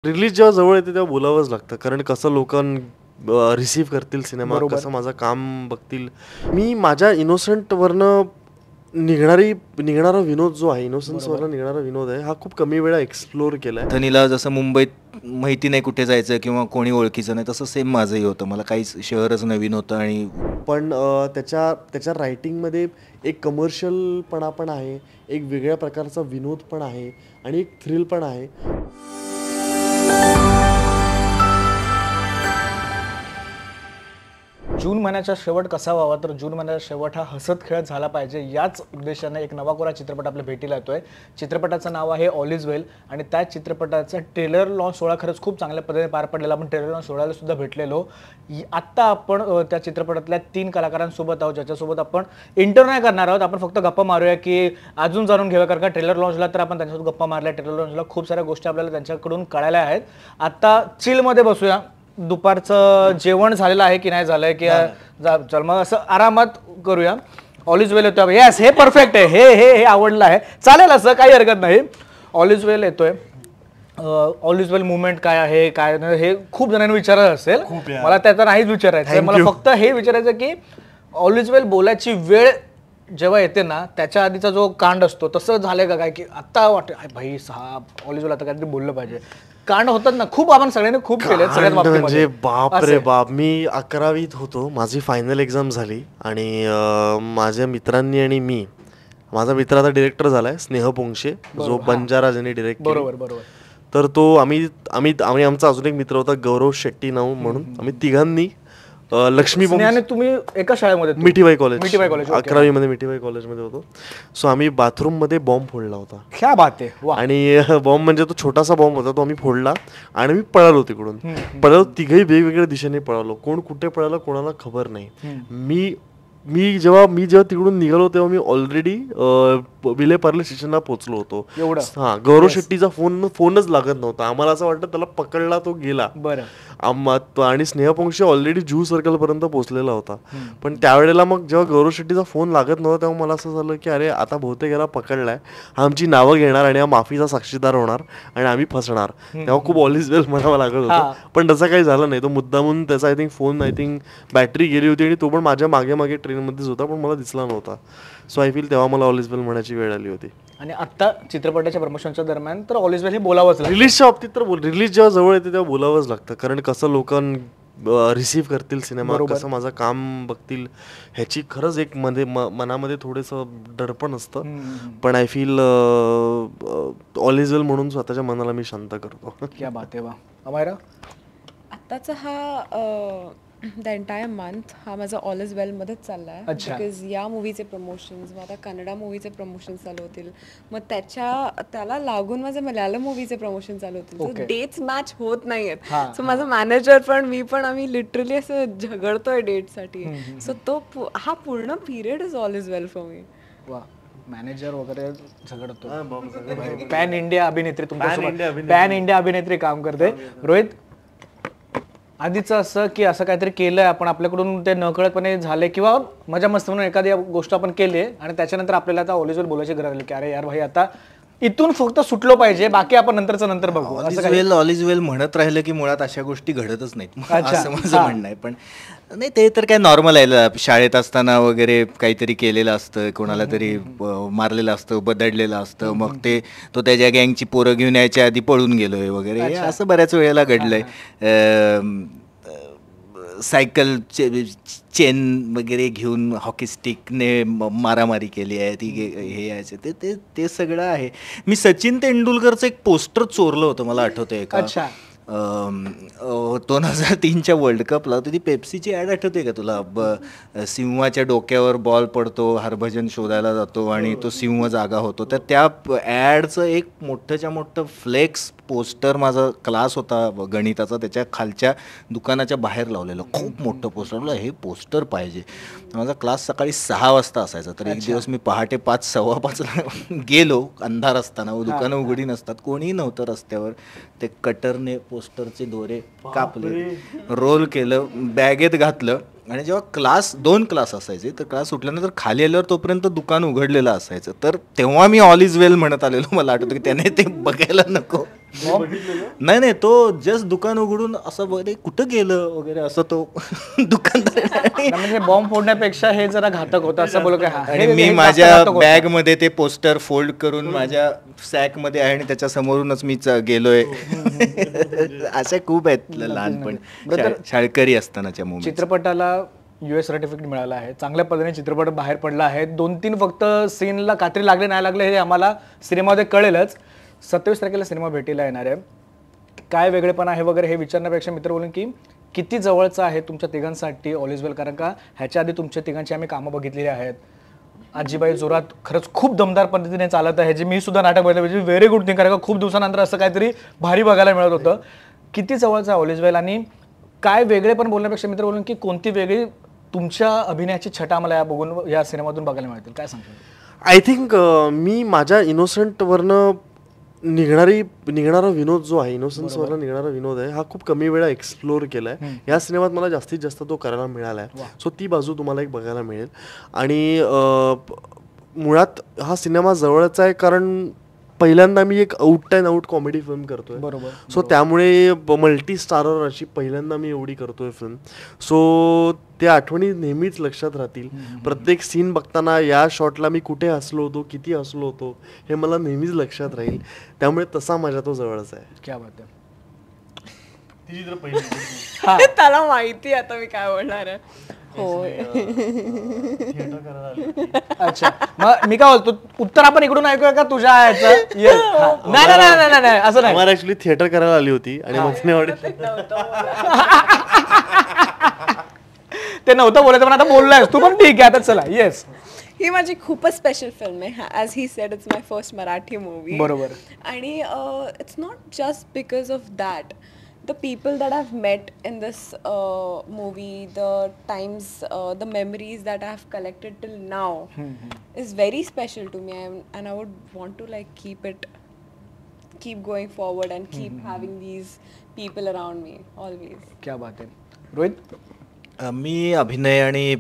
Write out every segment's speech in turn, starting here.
Release जेव्हा जवळ येते तेव्हा बोलावंच लागतं, कारण कसं रिसीव्ह करतील सिनेमा, बरोबर. कसं माझं काम बघतील. मी माझ्या इनोसंटवरनं निघणारा विनोद जो आहे, इनोसन्सवरनं निघणारा विनोद आहे, हा खूप कमी वेळा एक्सप्लोर केला आहे. धनीला जसं मुंबईत माहिती नाही कुठे जायचं किंवा कोणी ओळखीचं नाही, तसं सेम माझंही होतं. मला काहीच शहरच नवीन होतं आणि पण त्याच्या रायटिंगमध्ये एक कमर्शियलपणा पण आहे, एक वेगळ्या प्रकारचा विनोद पण आहे आणि एक थ्रिल पण आहे. जून महिन्याचा शेवट कसा व्हावा, तर जून महिन्याचा शेवट हा हसत खेळत झाला पाहिजे, याच उद्देशाने एक नवा चित्रपट आपल्या भेटीला येतोय. चित्रपटाचं नाव आहे ऑल इज वेल आणि त्या चित्रपटाचा ट्रेलर लॉन्च सोहळा खरंच खूप चांगल्या पद्धतीने पार पडलेला. आपण ट्रेलर लॉन्च सोहळ्याला सुद्धा भेटलेलो. आत्ता आपण त्या चित्रपटातल्या 3 कलाकारांसोबत आहोत, ज्याच्यासोबत आपण इंटरव्ह्यू नाही करणार आहोत. आपण फक्त गप्पा मारूया की अजून जाणून घेऊया, कारण का ट्रेलर लॉन्चला तर आपण त्यांच्यासोबत गप्पा मारल्या, ट्रेलर लॉन्चला खूप साऱ्या गोष्टी आपल्याला त्यांच्याकडून कळायला आहेत. आता चिलमध्ये बसूया. दुपारचं जेवण झालेलं आहे की नाही झालंय, की चल मग असं आरामात करूया. ऑल इज वेल येतोय. येस, हे परफेक्ट आहे, हे हे हे आवडलं आहे, चालेल, असं काही हरकत नाही. ऑल इज वेल येतोय. ऑल इज वेल मुवमेंट काय आहे, काय नाही, हे खूप जणांनी विचारलं असेल. मला त्याचं नाहीच विचारायचं. मला फक्त हे विचारायचं की ऑल इज वेल बोलायची वेळ जेव्हा येते ना, त्याच्या आधीचा जो कांड असतो तसं झालंय का काय, की आत्ता वाटतं भाई साहेब ऑल इज वेल आता काहीतरी बोललं पाहिजे. कांड होतात ना खूप, आपण सगळ्यांनी खूप केले सगळ्यात बाबतीमध्ये. म्हणजे बाप रे बाप, मी 11वीत होतो, माझी फायनल एक्झाम झाली आणि माझ्या मित्रांनी आणि माझा मित्र आता डिरेक्टर झालाय, स्नेह पोंक्षे, जो बंजारा ज्यांनी डिरेक्ट केला. बरोबर बरोबर. तर तो आम्ही आमचा अजून एक मित्र होता, गौरव शेट्टी नाव म्हणून, आम्ही तिघांनी लक्ष्मी तुम्ही एका शाळेमध्ये मिठीबाई कॉलेज 11वी मध्ये मिठीबाई कॉलेजमध्ये होतो. सो आम्ही बाथरूम मध्ये बॉम्ब फोडला होता. क्या बात आहे. आणि बॉम्ब म्हणजे तो छोटासा बॉम्ब होता, तो आम्ही फोडला आणि मी पळालो तिकडून. पळालो, तिघही वेगवेगळ्या दिशेने पळालो, कोण कुठे पळालं कोणाला खबर नाही. मी जेव्हा तिकडून निघालो तेव्हा मी ऑलरेडी विलेपार्ले स्टेशनला पोहोचलो होतो. हा, गौरव शेट्टीचा फोनच लागत नव्हता. आम्हाला असं वाटतं त्याला पकडला, तो गेला. आणि स्नेह पोंक्षे ऑलरेडी जुहू सर्कल पर्यंत पोहोचलेला होता. पण त्यावेळेला मग जेव्हा गौरव शेट्टीचा फोन लागत नव्हता तेव्हा मला असं झालं की अरे आता बहुतेक याला पकडलाय, हा आमची नावं घेणार आणि हा माफीचा साक्षीदार होणार आणि आम्ही फसणार. तेव्हा खूप ऑल इज वेल म्हणावं लागत होतं, पण तसं काही झालं नाही. तो मुद्दामून त्याचा आय थिंक बॅटरी गेली होती आणि तो पण माझ्या मागे ट्रेनमध्येच होता, पण मला दिसला नव्हता. सो आय फील तेव्हा मला ऑल इज वेल म्हणायची वेळ आली होती. आणि आता चित्रपटाच्या प्रमोशनच्या दरम्यान तर ऑल इज वेल हे बोलावंच लागतं. रिलीजच्या बाबतीत तर रिलीज जेव्हा जवळ येते तेव्हा बोलावंच लागतं, कारण कसं रिसीव्ह करतील सिनेमा, कसं माझं काम बघतील, ह्याची खरंच एक मनामध्ये थोडंसं दडपण असतं. पण आय फील ऑल इज वेल म्हणून स्वतःच्या मनाला मी शांत करतो. क्या बात आहे. वा अमायरा, आत्ताचा हा द एंटायर मंथ हा माझा ऑल इज वेल मध्येच चालला आहे. बिकॉज या मूवीचे प्रमोशन्स, मग आता कन्नडा मूवीचे प्रमोशन्स चालू होतील, मग त्याला लागून माझे मल्याळम मूवीचे प्रमोशन चालू होतील. डेट्स मॅच होत नाहीयेत. सो माझा मॅनेजर पण आम्ही लिटरली असं झगडतोय डेटसाठी. सो हा पूर्ण period is all is well for me. वा, मॅनेजर वगैरे झगडतो. पॅन इंडिया अभिनेत्री, पॅन इंडिया अभिनेत्री काम करते. रोहित, आधीचं असं की असं काहीतरी केलंय आपण, आपल्याकडून ते नकळतपणे झाले किंवा मजा मस्त म्हणून एखादी गोष्ट आपण केली आणि त्याच्यानंतर आपल्याला आता ऑल इज वेल बोलायची गरज आली की अरे यार भाई आता इथून फक्त सुटलो पाहिजे, बाकी आपण नंतर बघू. ऑल इज वेल म्हणत राहिलं की मुळात अशा गोष्टी घडतच नाहीत, असं माझं म्हणणं आहे. पण नाही, ते तर काय नॉर्मल आहे. शाळेत असताना वगैरे काहीतरी केलेलं असतं, कोणाला तरी मारलेलं असतं, बदडलेलं असतं, मग तो त्याच्या गँगची पोरं घेऊन यायच्या आधी पळून गेलोय वगैरे, असं बऱ्याच वेळेला घडलंय. सायकल चेन वगैरे घेऊन हॉकी स्टिकने मारामारी केली आहे, ती हे यायचे ते सगळं आहे. मी सचिन तेंडुलकरचं एक पोस्टर चोरलं होतं, मला आठवतंय का, 2003च्या वर्ल्ड कपला होती ती पेप्सीची ॲड आठवते का तुला? सिंहाच्या डोक्यावर बॉल पडतो, हरभजन शोधायला जातो आणि तो सिंह जागा होतो. तर त्या ॲडचं एक मोठंच्या मोठं फ्लेक्स पोस्टर माझा क्लास होता गणिताचा, त्याच्या खालच्या दुकानाच्या बाहेर लावलेलं खूप मोठं पोस्टर. हे पोस्टर पाहिजे. माझा क्लास सकाळी 6 वाजता असायचा, तर एक दिवस मी पहाटे 5:15 गेलो, अंधार असताना, दुकानं उघडी नसतात, कोणीही नव्हतं रस्त्यावर. ते कटरने पोस्टरचे दोरे कापले, रोल केलं, बॅगेत घातलं आणि जेव्हा 2 क्लास असायचे, तर क्लास सुटल्यानंतर खाली आल्यावर तोपर्यंत दुकान उघडलेलं असायचं. तर तेव्हा मी ऑल इज वेल म्हणत आलेलो. मला आठवतं की त्याने ते बघायला नको. नाही नाही, तो जस्ट दुकान उघडून असं वगैरे कुठं गेलं वगैरे असं तो दुकानदार. म्हणजे बॉम्ब फोडण्यापेक्षा हे जरा घातक होतं असं बोलू काय. आणि मी माझ्या बॅग मध्ये ते पोस्टर फोल्ड करून माझ्या सॅक मध्ये आहे आणि त्याच्या समोरूनच मी गेलोय. असे खूप आहेत लहानपण शाळकरी असतानाच्या मुवमेंट. चित्रपटाला US सर्टिफिकेट मिळालं आहे, चांगल्या पद्धतीने चित्रपट बाहेर पडला आहे. 2-3 फक्त सीनला कात्री लागले नाही लागले हे आम्हाला सिनेमामध्ये कळेलच. 27 तारखेला सिनेमा भेटीला येणार आहे. काय वेगळेपण आहे वगैरे हे विचारण्यापेक्षा मित्र बोलून की किती जवळचं आहे तुमच्या तिघांसाठी ऑल इज वेल, कारण का ह्याच्या आधी तुमच्या तिघांची आम्ही कामं बघितलेली आहेत. आजीबाई जोरात खरंच खूप दमदार पद्धतीने चालत आहे, जे मी सुद्धा नाटक बघितलं म्हणजे व्हेरी गुड थिंग, कारण का खूप दिवसानंतर असं काहीतरी भारी बघायला मिळत होतं. किती जवळचं आहे ऑल इज वेल आणि काय वेगळेपण बोलण्यापेक्षा मित्र बोलून की कोणती वेगळी तुमच्या अभिनयाची छटा आम्हाला या बघून या सिनेमातून बघायला मिळतील, काय सांगतो? आय थिंक मी माझ्या इनोसंटवरनं निघणारा विनोद जो आहे, इनोसन्सवरनं निघणारा विनोद आहे, हा खूप कमी वेळा एक्सप्लोर केला आहे. या सिनेमात मला जास्तीत जास्त तो करायला मिळाला आहे. सो ती बाजू तुम्हाला एक बघायला मिळेल. आणि मुळात हा सिनेमा जवळचा आहे कारण पहिल्यांदा मी एक out and out comedy film करतोय. बरोबर. सो त्यामुळे मल्टी स्टारर अशी पहिल्यांदा मी एवढी करतोय फिल्म. सो त्या आठवणी नेहमीच लक्षात राहतील. प्रत्येक सीन बघताना या शॉटला मी कुठे हसलो होतो, किती हसलो होतो हे मला नेहमीच लक्षात राहील. त्यामुळे तसा माझ्या तो जवळच आहे. क्या बात आहे. त्याला माहिती आता मी काय बोलणार आहे. अच्छा, मग मी काय बोलतो, उत्तर आपण इकडून ऐकूया का तुझ्या याचं? नाही नाही नाही असं नाही. मला ऍक्च्युली थिएटर करायला आली होती आणि मग ते नव्हतं बोलायचं पण आता बोललाय तू, पण ठीक आहे आता चला. येस, ही माझी खूपच स्पेशल फिल्म आहे. As he said it's my first Marathi movie. बरोबर. आणि it's not just because of that. The people that I've met in this movie, the times, the memories that I've collected till now is very special to me, and I would want to like keep going forward and keep having these people around me always. क्या बात है. रोहित? मी अभिनय आणि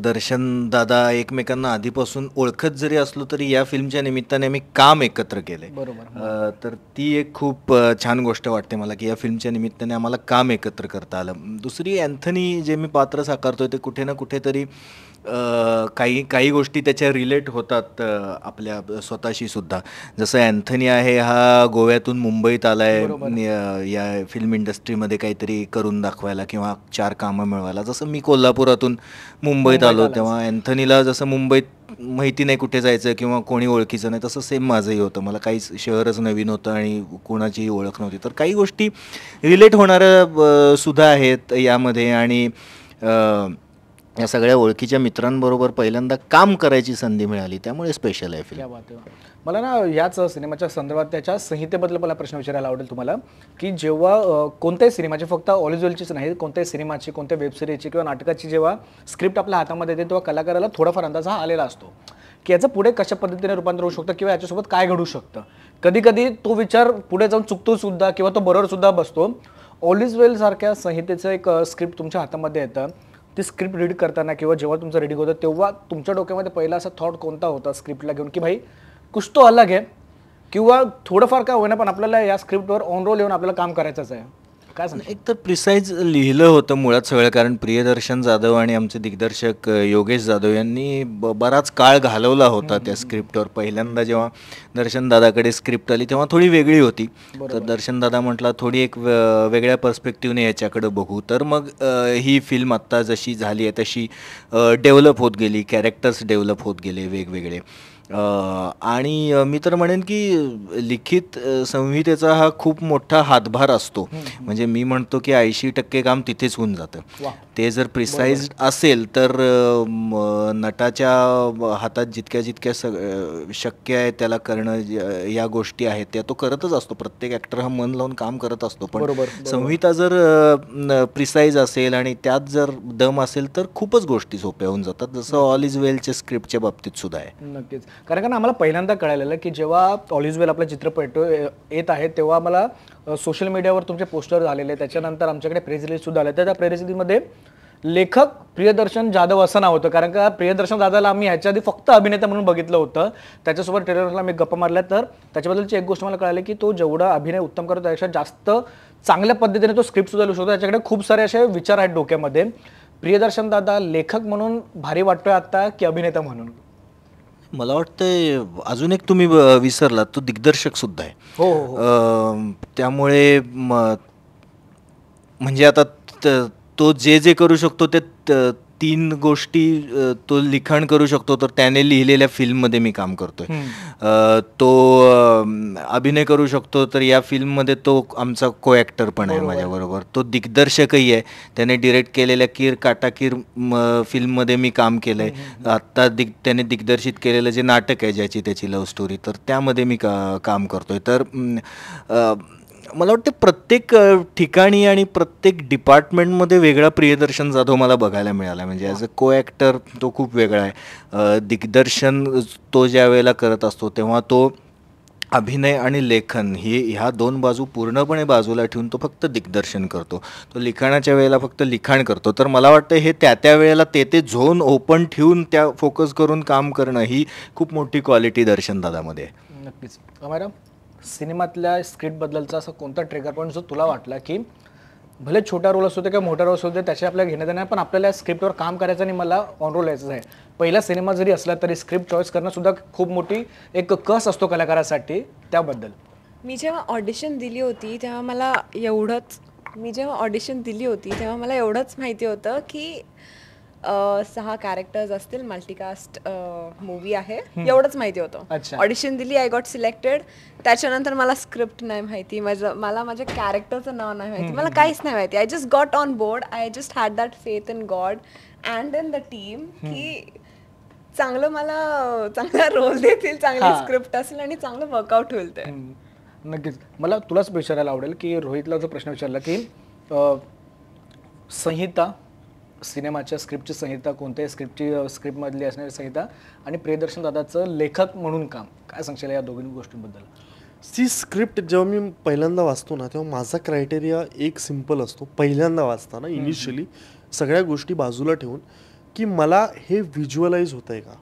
दर्शन दादा एकमेकांना आधीपासून ओळखत जरी असलो तरी या फिल्मच्या निमित्ताने आम्ही काम एकत्र केले. बरोबर. तर ती एक खूप छान गोष्ट वाटते मला की या फिल्मच्या निमित्ताने आम्हाला काम एकत्र करता आलं. दुसरी अँथनी जे मी पात्र साकारतोय ते कुठे ना कुठेतरी काही गोष्टी त्याच्या रिलेट होतात आपल्या स्वतःशी सुद्धा. जसं अँथनी आहे हा गोव्यातून मुंबईत आलाय या फिल्म इंडस्ट्रीमध्ये काहीतरी करून दाखवायला किंवा 4 कामं मिळवायला. जसं मी कोल्हापुरातून मुंबईत आलो तेव्हा अँथनीला जसं मुंबईत माहिती नाही कुठे जायचं किंवा कोणी ओळखीचं नाही, तसं सेम माझंही होतं. मला काहीच शहरच नवीन होतं आणि कोणाचीही ओळख नव्हती. तर काही गोष्टी रिलेट होणाऱ्या सुद्धा आहेत यामध्ये. आणि या सगळ्या ओळखीच्या मित्रांबरोबर पहिल्यांदा काम करायची संधी मिळाली, त्यामुळे स्पेशल आहे फिल्म. मला ना याच सिनेमाच्या संदर्भात त्याच्या संहितेबद्दल मला प्रश्न विचारायला आवडेल तुम्हाला, की जेव्हा कोणत्याही सिनेमाची, फक्त ऑल इज वेलचीच नाही, कोणत्याही सिनेमाची, कोणत्या वेबसिरीजची किंवा नाटकाची जेव्हा स्क्रिप्ट आपल्या हातामध्ये येते तेव्हा कलाकाराला थोडाफार अंदाज हा आलेला असतो की याचं पुढे कशा पद्धतीने रूपांतर होऊ शकतं किंवा याच्यासोबत काय घडू शकतं. कधी कधी तो विचार पुढे जाऊन चुकतो सुद्धा किंवा तो बरोबर सुद्धा बसतो. ऑल इज वेल सारख्या संहितेचं एक स्क्रिप्ट तुमच्या हातामध्ये येतं. ती स्क्रिप्ट रीड करताना किंवा जेव्हा तुमचं रीडिंग होतं तेव्हा तुमच्या डोक्यामध्ये पहिला असा थॉट कोणता होता स्क्रिप्टला घेऊन की भाई कुछ तो अलग आहे किंवा थोडंफार काय होईना पण आपल्याला या स्क्रिप्टवर ऑन रोल येऊन आपल्याला काम करायचंच आहे? काय सांग. एक तर प्रिसाईज लिहिलं होतं मुळात सगळं, कारण प्रियदर्शन जाधव आणि आमचे दिग्दर्शक योगेश जाधव यांनी बराच काळ घालवला होता त्या स्क्रिप्टवर. पहिल्यांदा जेव्हा दर्शन दादाकडे स्क्रिप्ट आली तेव्हा थोडी वेगळी होती. तर दर्शन दादा म्हटला थोडी एक वेगळ्या पर्स्पेक्टिव्हने याच्याकडे बघू. तर मग ही फिल्म आत्ता जशी झाली आहे तशी डेव्हलप होत गेली, कॅरेक्टर्स डेव्हलप होत गेले वेगवेगळे. आणि मी तर म्हणेन की लिखित संहितेचा हा खूप मोठा हातभार असतो. म्हणजे मी म्हणतो की 80% काम तिथेच होऊन जातं. ते जर प्रिसाईज असेल तर नटाच्या हातात जितक्या शक्य आहे त्याला करणं, या गोष्टी आहेत त्या तो करतच असतो. प्रत्येक ॲक्टर हा मन लावून काम करत असतो. पण संहिता जर प्रिसाईज असेल आणि त्यात जर दम असेल तर खूपच गोष्टी सोप्या होऊन जातात, जसं ऑल इज वेलच्या स्क्रिप्टच्या बाबतीत सुद्धा आहे. नक्कीच. कारण आम्हाला पहिल्यांदा कळालेलं की जेव्हा ऑल इज वेल आपला चित्रपट येत आहे तेव्हा मला सोशल मीडियावर तुमचे पोस्टर झालेले, त्याच्यानंतर आमच्याकडे प्रेस रिलीज सुद्धा आले. त्या प्रेस रिलीजमध्ये लेखक प्रियदर्शन जाधव असं नाव होतं, कारण का प्रियदर्शन दादाला आम्ही ह्याच्या आधी फक्त अभिनेता म्हणून बघितलं होतं. त्याच्यासोबत ट्रेलरला मी गप्पा मारल्या तर त्याच्याबद्दलची एक गोष्ट मला कळाली की तो जेवढा अभिनय उत्तम करतो त्यापेक्षा जास्त चांगल्या पद्धतीने तो स्क्रिप्ट सुद्धा लिहू शकतो. त्याच्याकडे खूप सारे असे विचार आहेत डोक्यामध्ये. प्रियदर्शन दादा लेखक म्हणून भारी वाटतोय आता की अभिनेता म्हणून? मला वाटतंय अजून एक तुम्ही विसरलात, तो दिग्दर्शक सुद्धा आहे. त्यामुळे म्हणजे आता तो जे करू शकतो ते 3 गोष्टी तो लिखाण करू शकतो. तर त्याने लिहिलेल्या फिल्ममध्ये मी काम करतोय. तो अभिनय करू शकतो, तर या फिल्ममध्ये तो आमचा को ॲक्टर पण आहे माझ्याबरोबर. तो दिग्दर्शकही आहे. त्याने डिरेक्ट केलेल्या कीर काटाकीर फिल्ममध्ये मी काम केलं आहे. आत्ता त्याने दिग्दर्शित केलेलं जे नाटक आहे ज्याची त्याची लव्ह स्टोरी, तर त्यामध्ये मी काम करतोय. तर मला वाटतं प्रत्येक ठिकाणी आणि प्रत्येक डिपार्टमेंटमध्ये वेगळा प्रियदर्शन जाधव मला बघायला मिळाला. म्हणजे ॲज अ को ॲक्टर तो खूप वेगळा आहे. दिग्दर्शन तो ज्या वेळेला करत असतो तेव्हा तो अभिनय आणि लेखन ह्या 2 बाजू पूर्णपणे बाजूला ठेवून तो फक्त दिग्दर्शन करतो. तो लिखाणाच्या वेळेला फक्त लिखाण करतो. तर मला वाटतं हे त्या वेळेला ते झोन ओपन ठेवून त्या फोकस करून काम करणं ही खूप मोठी क्वालिटी दर्शन दादामध्ये आहे. नक्कीच. मॅडम, सिनेमातल्या स्क्रिप्ट बद्दलचा असा कोणता ट्रिगर पॉईंट जो तुला वाटला की भले छोटा रोल असतो किंवा मोठा रोल असतो त्याच्या आपल्या घेण्यात नाही, पण आपल्याला स्क्रिप्टवर काम करायचं आणि मला ऑन रोल यायचं आहे. पहिला सिनेमा जरी असला तरी स्क्रिप्ट चॉईस करणं सुद्धा खूप मोठी एक कस असतो कलाकारासाठी. त्याबद्दल मी जेव्हा ऑडिशन दिली होती तेव्हा मला एवढंच माहिती होतं की 6 कॅरेक्टर्स असतील, मल्टीकास्ट मूवी आहे, एवढंच माहिती होतं. ऑडिशन दिली, आय गॉट सिलेक्टेड. त्याच्यानंतर मला स्क्रिप्ट नाही माहिती, मला माझ्या कॅरेक्टरचं नाव नाही माहिती, मला काहीच नाही माहिती. I just got on board. I just had that faith in God and in the team की मला चांगला रोल देतील, चांगली स्क्रिप्ट असेल आणि चांगलं वर्कआउट होईल ते. नक्कीच. मला तुलाच विचारायला आवडेल की रोहितला जो प्रश्न विचारला की संहिता, सिनेमाच्या स्क्रिप्टची संहिता, कोणत्याही स्क्रिप्टमधली असणारी संहिता आणि प्रियदर्शन दादाचं लेखक म्हणून काम, काय सांगशील या दोघी गोष्टींबद्दल? ती स्क्रिप्ट जेव्हा मी पहिल्यांदा वाचतो ना तेव्हा माझा क्रायटेरिया एक सिम्पल असतो. पहिल्यांदा वाचताना इनिशियली सगळ्या गोष्टी बाजूला ठेवून की मला हे व्हिज्युअलाइज होतंय का,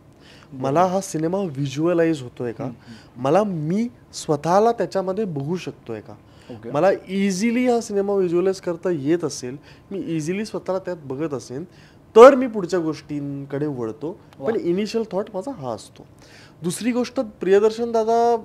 मला हा सिनेमा व्हिज्युअलाइज होतोय का, मी स्वतःला त्याच्यामध्ये बघू शकतोय का, मला इझिली हा सिनेमा व्हिज्युअलाइज करता येत असेल, मी इझिली स्वतःला त्यात बघत असेल तर मी पुढच्या गोष्टींकडे वळतो. पण इनिशियल थॉट माझा हा असतो. दुसरी गोष्ट, प्रियदर्शन दादा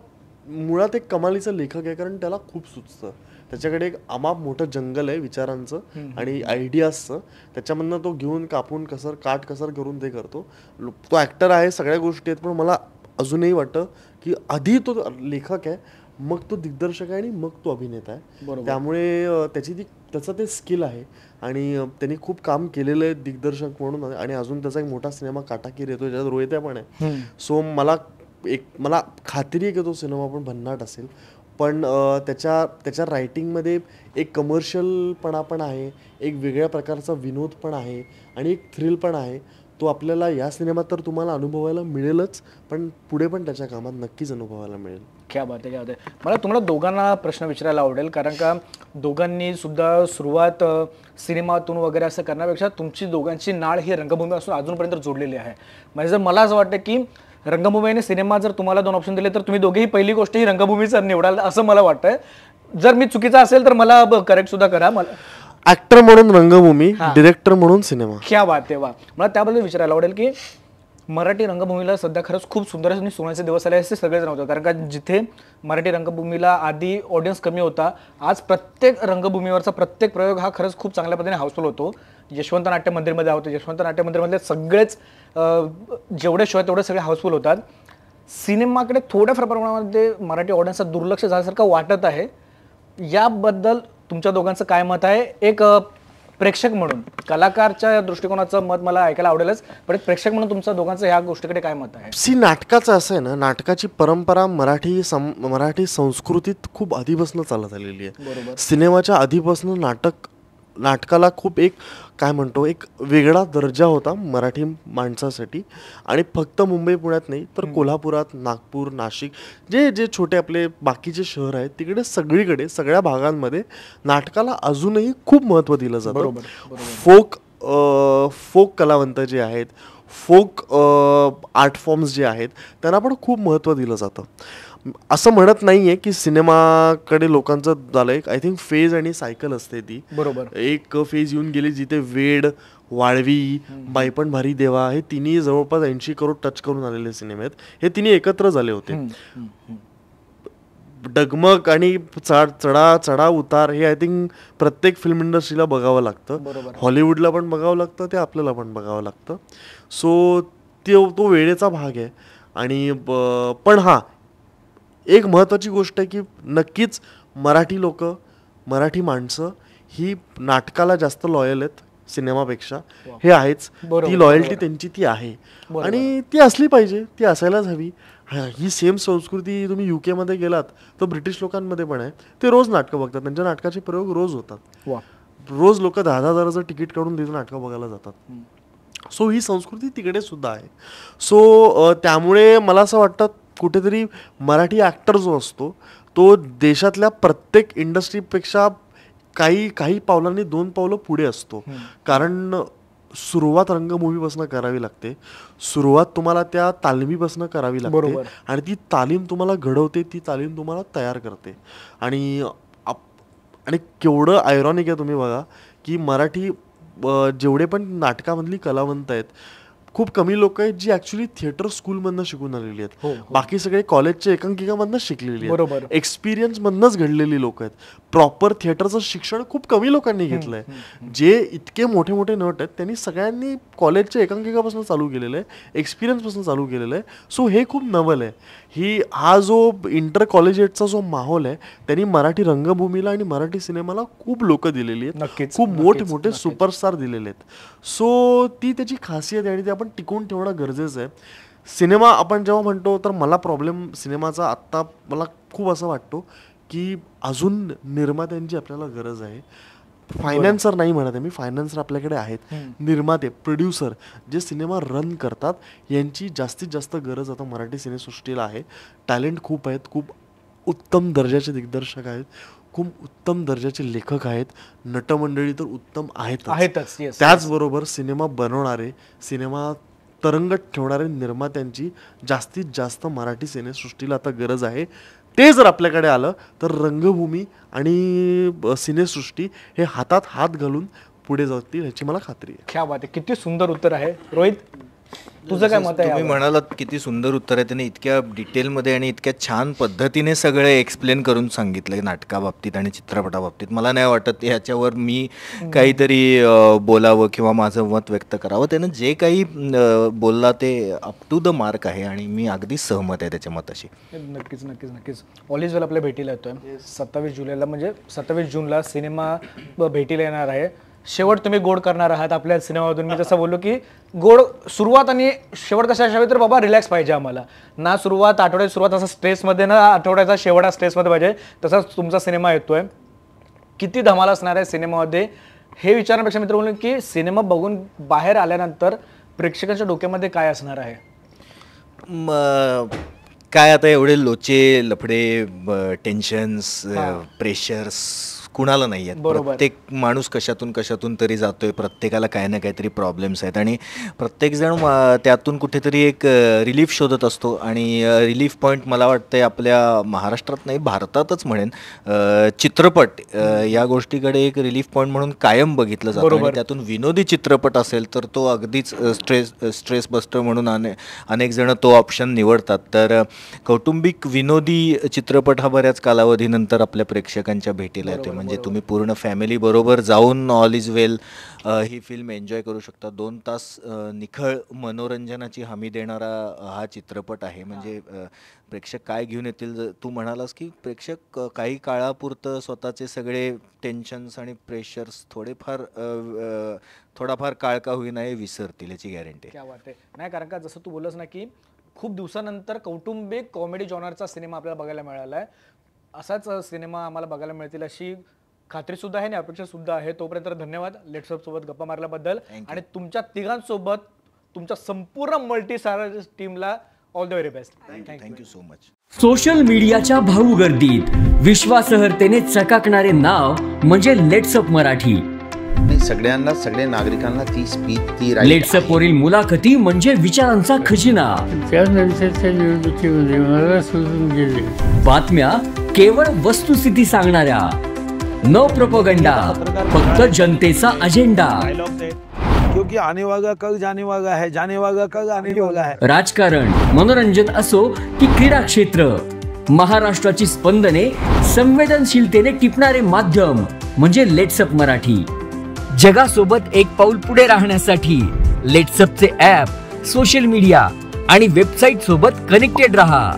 मुळात एक कमालीचा लेखक आहे, कारण त्याला खूप सुचतं. त्याच्याकडे एक अमाप मोठं जंगल आहे विचारांचं आणि आयडियाजचं. त्याच्यामधनं तो घेऊन कापून काटकसर करून ते करतो. तो ॲक्टर आहे, सगळ्या गोष्टी आहेत, पण मला अजूनही वाटतं की आधी तो लेखक आहे, मग तो दिग्दर्शक आहे आणि मग तो अभिनेता आहे. त्यामुळे त्याचं ते स्किल आहे आणि त्यांनी खूप काम केलेलं आहे दिग्दर्शक म्हणून. आणि अजून त्याचा एक मोठा सिनेमा काटाकीर येतो ज्याच्यात रोहित पण आहे. सो मला खात्री आहे की तो सिनेमा पण भन्नाट असेल. पण त्याच्या रायटिंगमध्ये एक कमर्शियलपणा पण आहे, एक वेगळ्या प्रकारचा विनोद पण आहे आणि एक थ्रिल पण आहे. तो आपल्याला या सिनेमात तर तुम्हाला अनुभवायला मिळेलच, पण पुढे पण त्याच्या कामात नक्कीच अनुभवायला मिळेल. क्या बात आहे. मला तुम्हाला दोघांना प्रश्न विचारायला आवडेल, कारण का दोघांनी सुद्धा सुरुवात सिनेमातून वगैरे असं करण्यापेक्षा तुमची दोघांची नाळ ही रंगभूमीपासून अजूनपर्यंत जोडलेली आहे. म्हणजे जर मला असं वाटतं की रंगभूमी आणि सिनेमा जर तुम्हाला 2 ऑप्शन दिले तर तुम्ही दोघेही पहिली गोष्ट ही रंगभूमीच निवडाल असं मला वाटतंय. जर मी चुकीचा असेल तर मला करेक्ट सुद्धा करा. ऍक्टर म्हणून रंगभूमी, डिरेक्टर म्हणून सिनेमा. क्या बात आहे. मला त्याबद्दल विचारायला आवडेल की मराठी रंगभूमीला सध्या खरंच खूप सुंदर आणि सोन्याचे दिवस आले असे सगळेच नव्हतं, कारण का जिथे मराठी रंगभूमीला आधी ऑडियन्स कमी होता, आज प्रत्येक रंगभूमीवरचा प्रत्येक प्रयोग हा खरंच खूप चांगल्या पद्धतीने हाऊसफुल होतो. यशवंत नाट्य मंदिरमध्ये होतं, यशवंत नाट्य मंदिरमधले सगळेच जेवढे शो आहेत तेवढे सगळे हाऊसफुल होतात. सिनेमाकडे थोड्याफार प्रमाणामध्ये मराठी ऑडियन्सचं दुर्लक्ष झाल्यासारखं वाटत आहे. याबद्दल तुमच्या दोघांचं काय मत आहे? एक प्रेक्षक म्हणून, कलाकारच्या दृष्टिकोनाचं मत मला ऐकायला आवडेलच, पण प्रेक्षक म्हणून तुमच्या दोघांचं ह्या गोष्टीकडे काय मत आहे? नाटकाचं असं आहे ना, नाटकाची परंपरा मराठी संस्कृतीत खूप आधीपासून चालत आलेली आहे. सिनेमाच्या आधीपासून नाटकाला खूप एक एक वेगळा दर्जा होता मराठी माणसासाठी. आणि फक्त मुंबई पुण्यात नाही तर कोल्हापुरात, नागपूर, नाशिक, जे छोटे आपले बाकीचे शहर आहेत तिकडे सगळीकडे सगळ्या भागांमध्ये नाटकाला अजूनही खूप महत्त्व दिलं जातं. फोक फोक कलावंत जे आहेत, फोक आर्ट फॉर्म्स जे आहेत त्यांना पण खूप महत्त्व दिलं जातं. असं म्हणत नाही आहे की सिनेमाकडे लोकांचं झालं एक आय थिंक फेज आणि सायकल असते ती. बरोबर. एक फेज येऊन गेली जिथे वेड, वाळवी, बाई पण भारी देवा हे तिन्ही जवळपास 80 करोड टच करून आलेले सिनेमे आहेत. हे तिन्ही एकत्र झाले होते. डगमग आणि चढा उतार हे आय थिंक प्रत्येक फिल्म इंडस्ट्रीला बघावं लागतं, हॉलिवूडला पण बघावं लागतं, ते आपल्याला पण बघावं लागतं. सो तो वेळेचा भाग आहे. आणि पण हां, एक महत्त्वाची गोष्ट आहे की नक्कीच मराठी लोक, मराठी माणसं ही नाटकाला जास्त लॉयल आहेत सिनेमापेक्षा. हे आहेच, ती लॉयल्टी त्यांची ती आहे आणि ती असली पाहिजे, ती असायलाच हवी. ही सेम संस्कृती तुम्ही UK मध्ये गेलात तर ब्रिटिश लोकांमध्ये पण आहे. ते रोज नाटकं बघतात, त्यांच्या नाटकाचे प्रयोग रोज होतात. रोज लोक 10,000 तिकीट काढून तिथं नाटकं बघायला जातात. सो ही संस्कृती तिकडे सुद्धा आहे. सो त्यामुळे मला असं वाटतं कुठेतरी मराठी ॲक्टर जो असतो तो देशातल्या प्रत्येक इंडस्ट्रीपेक्षा काही पावलांनी 2 पावलं पुढे असतो. कारण सुरुवात रंगभूमीपासून करावी लागते, सुरुवात तुम्हाला त्या तालमीपासून करावी लागते आणि ती तालीम तुम्हाला घडवते, ती तालीम तुम्हाला तयार करते. आणि केवढं आयरॉनिक आहे तुम्ही बघा की मराठी जेवढे पण नाटकामधली कलावंत आहेत खूप कमी लोक आहेत जी ॲक्च्युली थिएटर स्कूलमधनं शिकून आलेली आहेत. बाकी सगळे कॉलेजच्या एकांकिकामधनं शिकलेली आहेत, एक्सपिरियन्समधनंच घडलेली लोक आहेत. प्रॉपर थिएटरचं शिक्षण खूप कमी लोकांनी घेतलं आहे. जे इतके मोठे मोठे नट आहेत त्यांनी सगळ्यांनी कॉलेजच्या एकांकिकापासून चालू केलेलं आहे, एक्सपिरियन्सपासून चालू केलेलं आहे. सो हे खूप नवल आहे. हा जो इंटर कॉलेजिएटचा जो माहोल आहे त्यांनी मराठी रंगभूमीला आणि मराठी सिनेमाला खूप लोक दिलेली आहेत, खूप मोठे सुपरस्टार दिलेले आहेत. सो ती त्याची खासियत आहे आणि ते आपण टिकवून ठेवणं गरजेचं आहे. सिनेमा आपण जेव्हा म्हणतो तर मला प्रॉब्लेम सिनेमाचा आत्ता मला खूप असं वाटतो की अजून निर्मात्यांची आपल्याला गरज आहे. फायनान्सर नाही म्हणत आहे मी, फायनान्सर आपल्याकडे आहेत. निर्माते, प्रोड्युसर जे सिनेमा रन करतात यांची जास्तीत जास्त गरज आता मराठी सिनेसृष्टीला आहे. टॅलेंट खूप आहेत, खूप उत्तम दर्जाचे दिग्दर्शक आहेत, खूप उत्तम दर्जाचे लेखक आहेत, नटमंडळी तर उत्तम आहेतच. त्याचबरोबर सिनेमा बनवणारे, सिनेमा तरंगत ठेवणारे निर्मात्यांची जास्तीत जास्त मराठी सिनेसृष्टीला आता गरज आहे. ते जर आपल्याकडे आलं तर रंगभूमी आणि सिनेसृष्टी हे हातात हात घालून पुढे जातील ह्याची मला खात्री आहे. क्या बात आहे, किती सुंदर उत्तर आहे. रोहित, तुझं काय मत आहे? तुम्ही म्हणालात किती सुंदर उत्तर आहे. त्याने इतक्या डिटेलमध्ये आणि इतक्या छान पद्धतीने सगळे एक्सप्लेन करून सांगितलं नाटकाबाबतीत आणि चित्रपटाबाबतीत. मला नाही वाटत ह्याच्यावर मी काहीतरी बोलावं किंवा माझं मत व्यक्त करावं. त्यानं जे काही बोलला ते अप टू द मार्क आहे आणि मी अगदी सहमत आहे त्याच्या मताशी. नक्कीच. ऑल इज वेल आपल्या भेटीला येतोय 27 जुलैला, म्हणजे 27 जूनला सिनेमा भेटीला येणार आहे. शेवट तुम्ही गोड करणार आहात आपल्या सिनेमामधून. मी जसं बोललो की गोड सुरुवात आणि शेवट कशा असावे तर बाबा रिलॅक्स पाहिजे आम्हाला. ना सुरुवात आठवड्याची सुरुवात असं स्ट्रेसमध्ये, ना आठवड्याचा शेवट हा स्ट्रेसमध्ये पाहिजे. तसाच तुमचा सिनेमा येतोय, किती धमाल असणार आहे सिनेमामध्ये हे विचारण्यापेक्षा मित्र बोलून की सिनेमा बघून बाहेर आल्यानंतर प्रेक्षकांच्या डोक्यामध्ये काय असणार आहे? काय आता एवढे लोचे, लफडे, टेन्शन्स, प्रेशर्स कुणाला नाही आहेत. प्रत्येक माणूस कशातून तरी जातोय, प्रत्येकाला काही ना काहीतरी प्रॉब्लेम्स आहेत आणि प्रत्येकजण त्यातून कुठेतरी एक रिलीफ शोधत असतो. आणि रिलीफ पॉईंट मला वाटतंय आपल्या महाराष्ट्रात नाही भारतातच म्हणेन चित्रपट या गोष्टीकडे एक रिलीफ पॉईंट म्हणून कायम बघितलं जातं. आणि त्यातून विनोदी चित्रपट असेल तर तो अगदीच स्ट्रेस बस्टर म्हणून अनेक जण तो ऑप्शन निवडतात. तर कौटुंबिक विनोदी चित्रपट हा बऱ्याच कालावधीनंतर आपल्या प्रेक्षकांच्या भेटीला येतो. म्हणजे तुम्ही पूर्ण फॅमिली बरोबर जाऊन all is well he film enjoy करू शकता. 2 तास निखळ मनोरंजनाची हमी देणारा हा चित्रपट आहे. म्हणजे प्रेक्षक काय घेऊन येतील, तू म्हणालास की प्रेक्षक काही काळापुरतं स्वतःचे सगळे टेन्शन्स आणि प्रेशर्स थोडाफार काळ का होईना हे विसरतील, याची गॅरंटी. क्या बात आहे. नाही, कारण का जसं तू बोललास ना की खूप दिवसानंतर कौटुंबिक कॉमेडी जॉनरचा सिनेमा आपल्याला बघायला मिळाला आहे. असाच सिनेमा आम्हाला बघायला मिळतील अशी खात्रीसुद्धा आहे आणि अपेक्षासुद्धा आहे. तोपर्यंत धन्यवाद लेट्स अप सोबत गप्पा मारल्याबद्दल आणि तुमच्या तिघांसोबत तुमच्या संपूर्ण मल्टी स्टार टीमला all the very best. Thank you so much. Social मीडियाच्या भाऊ गर्दीत विश्वासार्हतेने चकाकणारे नाव म्हणजे लेट्स अप मराठी. नाही, सगळ्या नागरिकांना ती स्पीच ती right लेट्सअप वरील मुलाखती म्हणजे विचारांचा खजिना. त्यानंतरच्या निवडणुकीमध्ये मला सोडून गेले. बातम्या केवळ वस्तुस्थिती सांगणाऱ्या, न प्रोपगंडा, फक्त जनतेचा अजेंडा. क्योंकि आने वाला कल जाने वाला है, जाने वाला कल आने वाला है. राजकारण, मनोरंजन असो की क्रीडा क्षेत्र, महाराष्ट्राची स्पंदने संवेदनशीलतेने टिपणारे माध्यम म्हणजे लेट्सअप मराठी. जगासोबत एक पाऊल पुढे राहण्यासाठी लेट्सअपचे ॲप, सोशल मीडिया आणि वेबसाईट सोबत कनेक्टेड रहा.